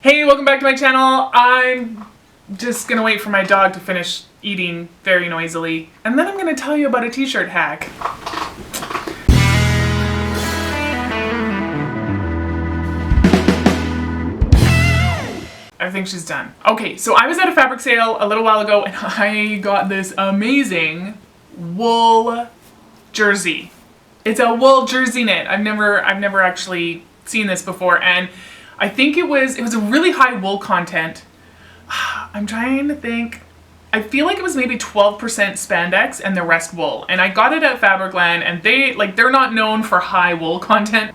Hey, welcome back to my channel. I'm just gonna wait for my dog to finish eating very noisily, and then I'm gonna tell you about a t-shirt hack. I think she's done. Okay, so I was at a fabric sale a little while ago and I got this amazing wool jersey. It's a wool jersey knit. I've never actually seen this before, and I think it was a really high wool content. I'm trying to think. I feel like it was maybe 12% spandex and the rest wool. And I got it at Fabricland, and they're not known for high wool content.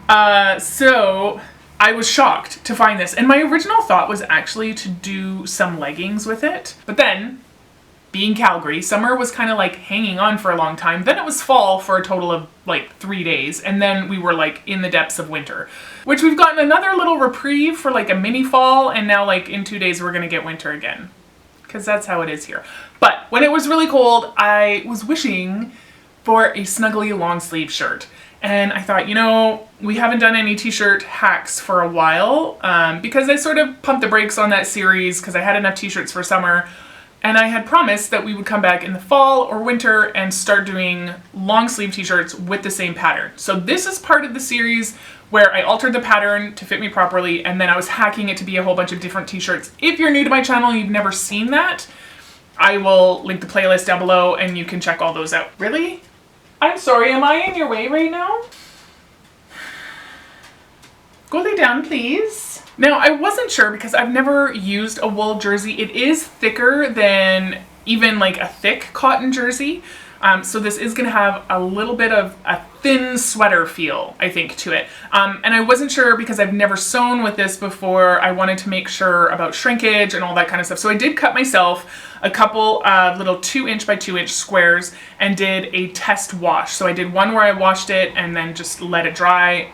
So I was shocked to find this. And my original thought was actually to do some leggings with it. But then, being Calgary, summer was kind of like hanging on for a long time. Then it was fall for a total of like 3 days. And then we were like in the depths of winter, which we've gotten another little reprieve for like a mini fall. And now like in 2 days, we're going to get winter again, because that's how it is here. But when it was really cold, I was wishing for a snuggly long sleeve shirt. And I thought, you know, we haven't done any t-shirt hacks for a while, because I sort of pumped the brakes on that series because I had enough t-shirts for summer. And I had promised that we would come back in the fall or winter and start doing long sleeve t-shirts with the same pattern. So this is part of the series where I altered the pattern to fit me properly, and then I was hacking it to be a whole bunch of different t-shirts. If you're new to my channel and you've never seen that, I will link the playlist down below and you can check all those out. Really? I'm sorry, am I in your way right now? Go lay down, please. Now, I wasn't sure because I've never used a wool jersey. It is thicker than even like a thick cotton jersey. So this is going to have a little bit of a thin sweater feel, I think, to it. And I wasn't sure because I've never sewn with this before. I wanted to make sure about shrinkage and all that kind of stuff. So I did cut myself a couple of little 2" by 2" squares and did a test wash. So I did one where I washed it and then just let it dry,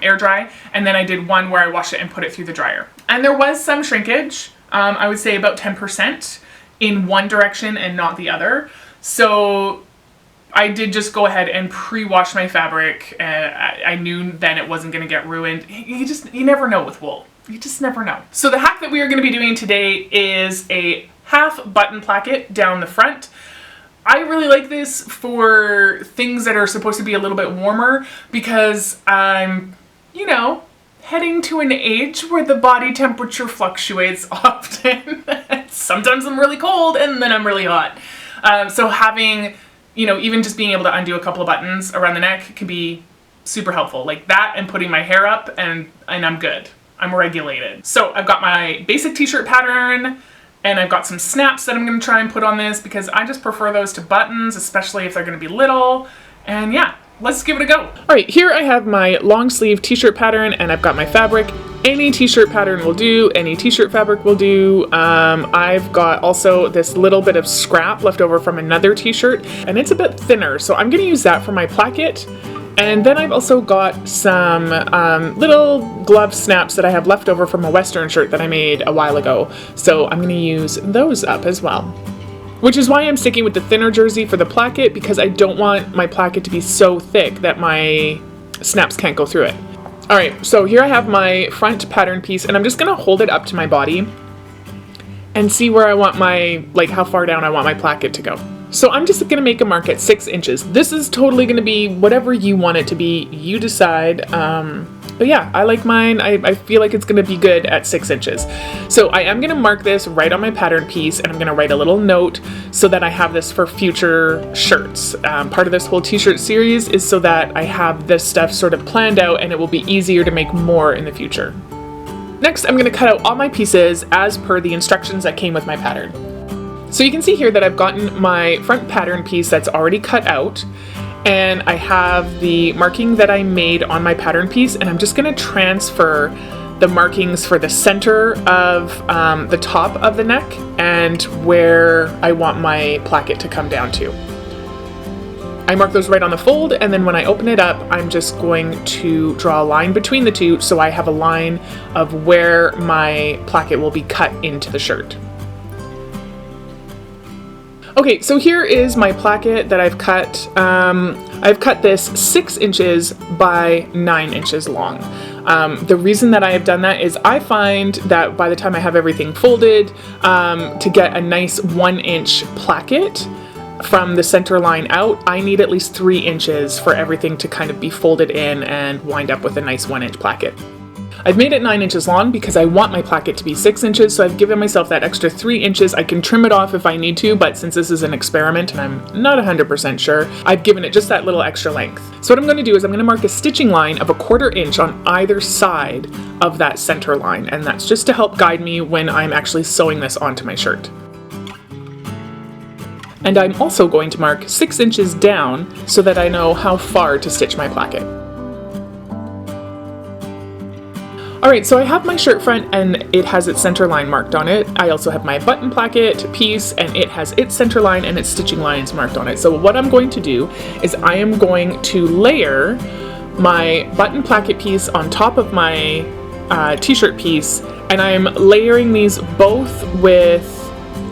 air dry. And then I did one where I washed it and put it through the dryer. And there was some shrinkage, I would say about 10% in one direction and not the other. So I did just go ahead and pre-wash my fabric. I knew then it wasn't going to get ruined. You never know with wool. You just never know. So the hack that we are going to be doing today is a half button placket down the front. I really like this for things that are supposed to be a little bit warmer because I'm, you know, heading to an age where the body temperature fluctuates often. Sometimes I'm really cold and then I'm really hot. So having, you know, even just being able to undo a couple of buttons around the neck can be super helpful. Like that and putting my hair up and I'm good. I'm regulated. So I've got my basic t-shirt pattern and I've got some snaps that I'm going to try and put on this because I just prefer those to buttons, especially if they're going to be little. And yeah, let's give it a go. All right, here I have my long sleeve t-shirt pattern and I've got my fabric. Any t-shirt pattern will do, any t-shirt fabric will do. I've got also this little bit of scrap left over from another t-shirt and it's a bit thinner, so I'm gonna use that for my placket. And then I've also got some little glove snaps that I have left over from a Western shirt that I made a while ago. So I'm gonna use those up as well. Which is why I'm sticking with the thinner jersey for the placket, because I don't want my placket to be so thick that my snaps can't go through it. All right, so here I have my front pattern piece and I'm just gonna hold it up to my body and see where I want my, like how far down I want my placket to go. So I'm just gonna make a mark at 6 inches. This is totally gonna be whatever you want it to be, you decide. But yeah, I like mine. I feel like it's gonna be good at 6 inches. So I am gonna mark this right on my pattern piece and I'm gonna write a little note so that I have this for future shirts. Part of this whole t-shirt series is so that I have this stuff sort of planned out and it will be easier to make more in the future. Next, I'm gonna cut out all my pieces as per the instructions that came with my pattern. So you can see here that I've gotten my front pattern piece that's already cut out. And I have the marking that I made on my pattern piece, and I'm just gonna transfer the markings for the center of the top of the neck and where I want my placket to come down to. I mark those right on the fold, and then when I open it up, I'm just going to draw a line between the two so I have a line of where my placket will be cut into the shirt. Okay, so here is my placket that I've cut. I've cut this 6 inches by 9 inches long. The reason that I have done that is I find that by the time I have everything folded, to get a nice 1-inch placket from the center line out, I need at least 3 inches for everything to kind of be folded in and wind up with a nice 1-inch placket. I've made it 9 inches long because I want my placket to be 6 inches, so I've given myself that extra 3 inches. I can trim it off if I need to, but since this is an experiment and I'm not 100% sure, I've given it just that little extra length. So what I'm going to do is I'm going to mark a stitching line of 1/4 inch on either side of that center line, and that's just to help guide me when I'm actually sewing this onto my shirt. And I'm also going to mark 6 inches down so that I know how far to stitch my placket. Alright, so I have my shirt front and it has its center line marked on it. I also have my button placket piece and it has its center line and its stitching lines marked on it. So what I'm going to do is I am going to layer my button placket piece on top of my t-shirt piece, and I'm layering these both with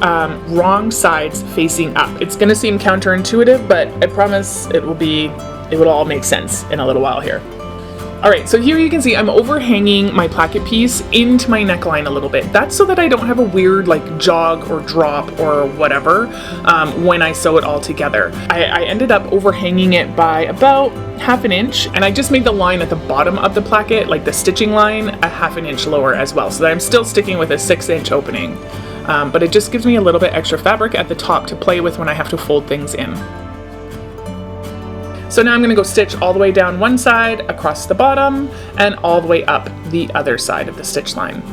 wrong sides facing up. It's going to seem counterintuitive, but I promise it will all make sense in a little while here. Alright, so here you can see I'm overhanging my placket piece into my neckline a little bit. That's so that I don't have a weird like jog or drop or whatever when I sew it all together. I ended up overhanging it by about 1/2 inch, and I just made the line at the bottom of the placket, like the stitching line, a 1/2 inch lower as well, so that I'm still sticking with a 6-inch opening. But it just gives me a little bit extra fabric at the top to play with when I have to fold things in. So now I'm going to go stitch all the way down one side, across the bottom, and all the way up the other side of the stitch line.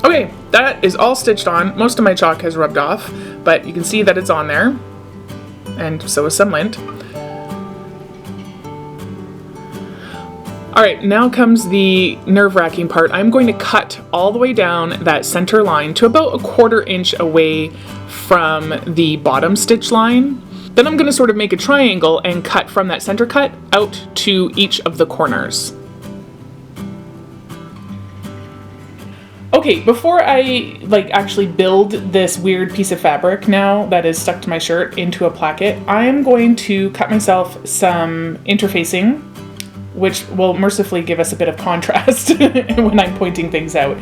Okay, that is all stitched on. Most of my chalk has rubbed off, but you can see that it's on there, and so is some lint. Alright, now comes the nerve-wracking part. I'm going to cut all the way down that center line to about 1/4 inch away from the bottom stitch line. Then I'm going to sort of make a triangle and cut from that center cut out to each of the corners. Okay, before I actually build this weird piece of fabric now that is stuck to my shirt into a placket, I am going to cut myself some interfacing, which will mercifully give us a bit of contrast when I'm pointing things out.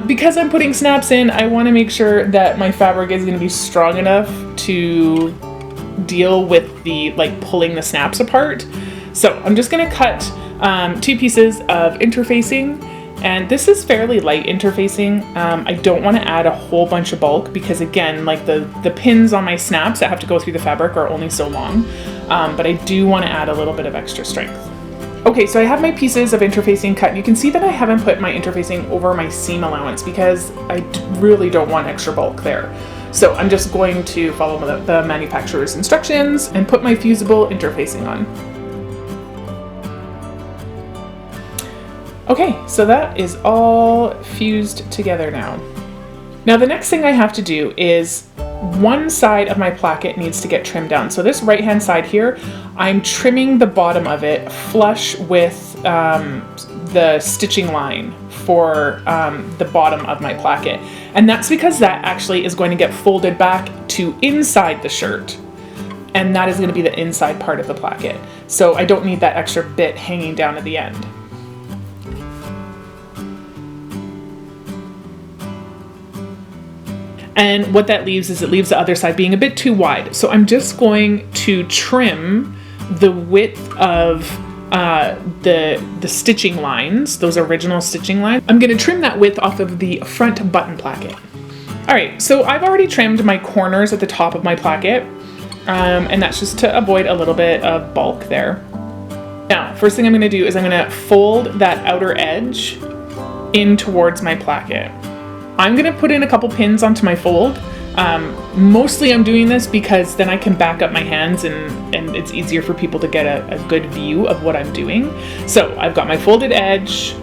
Because I'm putting snaps in, I want to make sure that my fabric is going to be strong enough to deal with the pulling the snaps apart. So I'm just going to cut 2 pieces of interfacing, and this is fairly light interfacing. I don't want to add a whole bunch of bulk because again, the pins on my snaps that have to go through the fabric are only so long, but I do want to add a little bit of extra strength. Okay, so I have my pieces of interfacing cut, and you can see that I haven't put my interfacing over my seam allowance because I really don't want extra bulk there. So I'm just going to follow the manufacturer's instructions and put my fusible interfacing on. Okay, so that is all fused together now. Now the next thing I have to do is one side of my placket needs to get trimmed down. So this right-hand side here, I'm trimming the bottom of it flush with the stitching line for the bottom of my placket. And that's because that actually is going to get folded back to inside the shirt. And that is going to be the inside part of the placket. So I don't need that extra bit hanging down at the end. And what that leaves is it leaves the other side being a bit too wide. So I'm just going to trim the width of the stitching lines, those original stitching lines. I'm going to trim that width off of the front button placket. Alright, so I've already trimmed my corners at the top of my placket, and that's just to avoid a little bit of bulk there. Now, first thing I'm going to do is I'm going to fold that outer edge in towards my placket. I'm going to put in a couple pins onto my fold. Mostly I'm doing this because then I can back up my hands and it's easier for people to get a good view of what I'm doing. So I've got my folded edge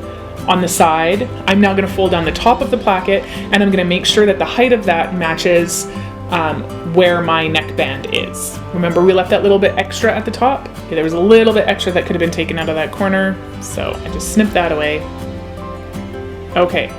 on the side. I'm now going to fold down the top of the placket, and I'm going to make sure that the height of that matches where my neckband is. Remember, we left that little bit extra at the top? Okay, there was a little bit extra that could have been taken out of that corner, so I just snipped that away. Okay.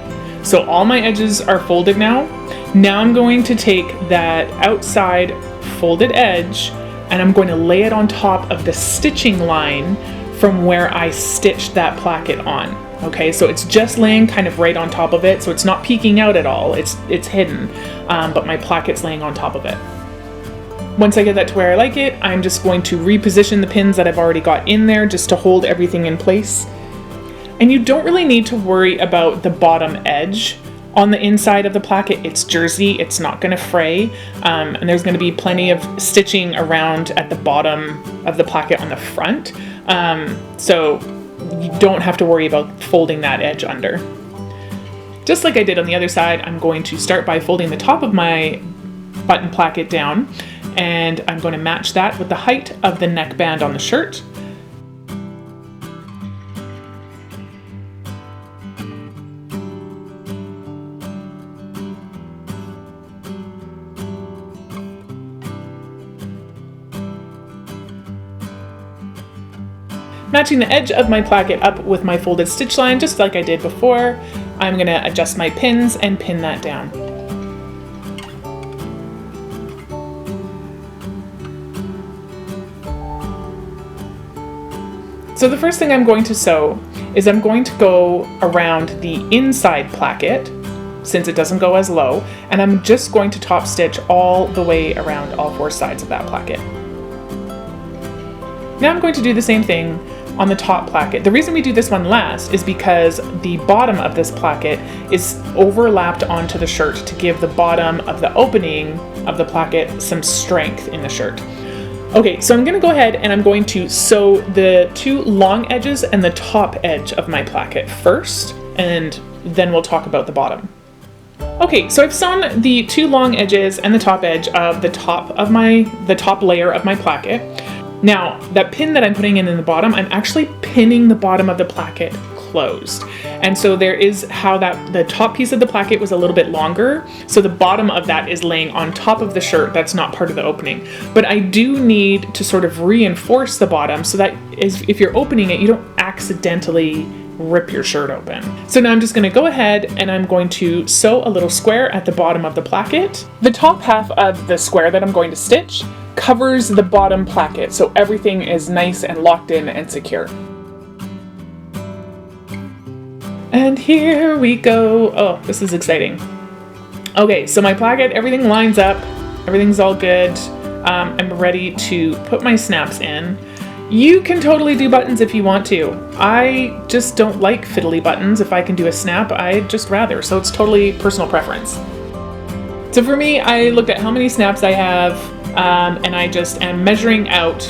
So all my edges are folded now. Now I'm going to take that outside folded edge and I'm going to lay it on top of the stitching line from where I stitched that placket on. Okay, so it's just laying kind of right on top of it, so it's not peeking out at all, it's hidden, but my placket's laying on top of it. Once I get that to where I like it, I'm just going to reposition the pins that I've already got in there just to hold everything in place. And you don't really need to worry about the bottom edge. On the inside of the placket, it's jersey, it's not going to fray, and there's going to be plenty of stitching around at the bottom of the placket on the front, so you don't have to worry about folding that edge under. Just like I did on the other side, I'm going to start by folding the top of my button placket down, and I'm going to match that with the height of the neckband on the shirt. Matching the edge of my placket up with my folded stitch line, just like I did before, I'm going to adjust my pins and pin that down. So the first thing I'm going to sew is I'm going to go around the inside placket, since it doesn't go as low, and I'm just going to top stitch all the way around all four sides of that placket. Now I'm going to do the same thing on the top placket. The reason we do this one last is because the bottom of this placket is overlapped onto the shirt to give the bottom of the opening of the placket some strength in the shirt. Okay, so I'm going to go ahead and I'm going to sew the two long edges and the top edge of my placket first, and then we'll talk about the bottom. Okay, so I've sewn the two long edges and the top edge of the top layer of my placket. Now, that pin that I'm putting in the bottom, I'm actually pinning the bottom of the placket closed. And so there is how the top piece of the placket was a little bit longer, so the bottom of that is laying on top of the shirt. That's not part of the opening. But I do need to sort of reinforce the bottom so that if you're opening it, you don't accidentally rip your shirt open. So now I'm just going to go ahead and I'm going to sew a little square at the bottom of the placket. The top half of the square that I'm going to stitch covers the bottom placket, so everything is nice and locked in and secure. And here we go. Oh, this is exciting. Okay, so my placket, everything lines up, everything's all good. I'm ready to put my snaps in. You can totally do buttons if you want to. I just don't like fiddly buttons. If I can do a snap, I'd just rather, so it's totally personal preference. So for me, I looked at how many snaps I have, and I just am measuring out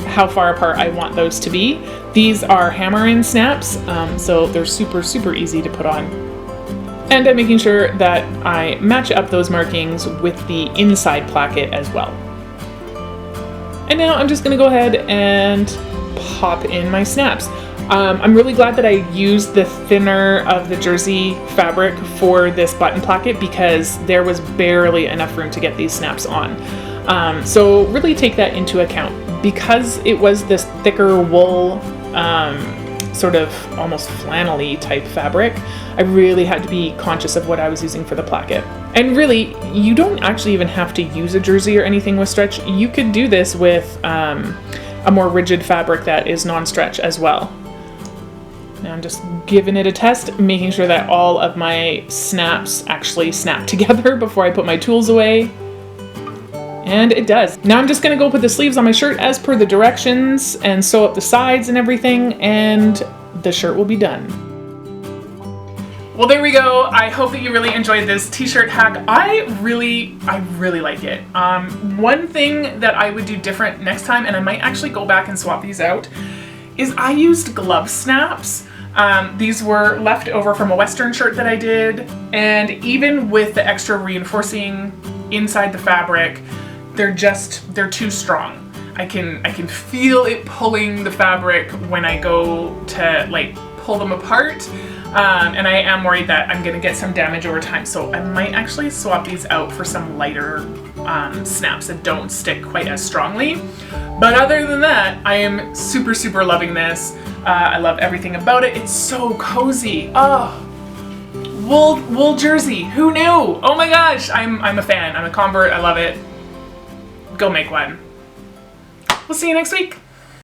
how far apart I want those to be. These are hammer-in snaps, so they're super, super easy to put on. And I'm making sure that I match up those markings with the inside placket as well. And now I'm just going to go ahead and pop in my snaps. I'm really glad that I used the thinner of the jersey fabric for this button placket because there was barely enough room to get these snaps on. So really take that into account. Because it was this thicker wool, sort of almost flannel-y type fabric, I really had to be conscious of what I was using for the placket. And really, you don't actually even have to use a jersey or anything with stretch. You could do this with a more rigid fabric that is non-stretch as well. Now I'm just giving it a test, making sure that all of my snaps actually snap together before I put my tools away. And it does. Now I'm just gonna go put the sleeves on my shirt as per the directions and sew up the sides and everything, and the shirt will be done. Well, there we go. I hope that you really enjoyed this t-shirt hack. I really like it. One thing that I would do different next time, and I might actually go back and swap these out, is I used glove snaps. These were left over from a Western shirt that I did, and even with the extra reinforcing inside the fabric, they're too strong. I can feel it pulling the fabric when I go to like pull them apart, and I am worried that I'm gonna get some damage over time, so I might actually swap these out for some lighter snaps that don't stick quite as strongly. But other than that, I am super, super loving this. I love everything about it. It's so cozy. Oh, wool jersey. Who knew? Oh my gosh, I'm a fan. I'm a convert. I love it. Go make one. We'll see you next week.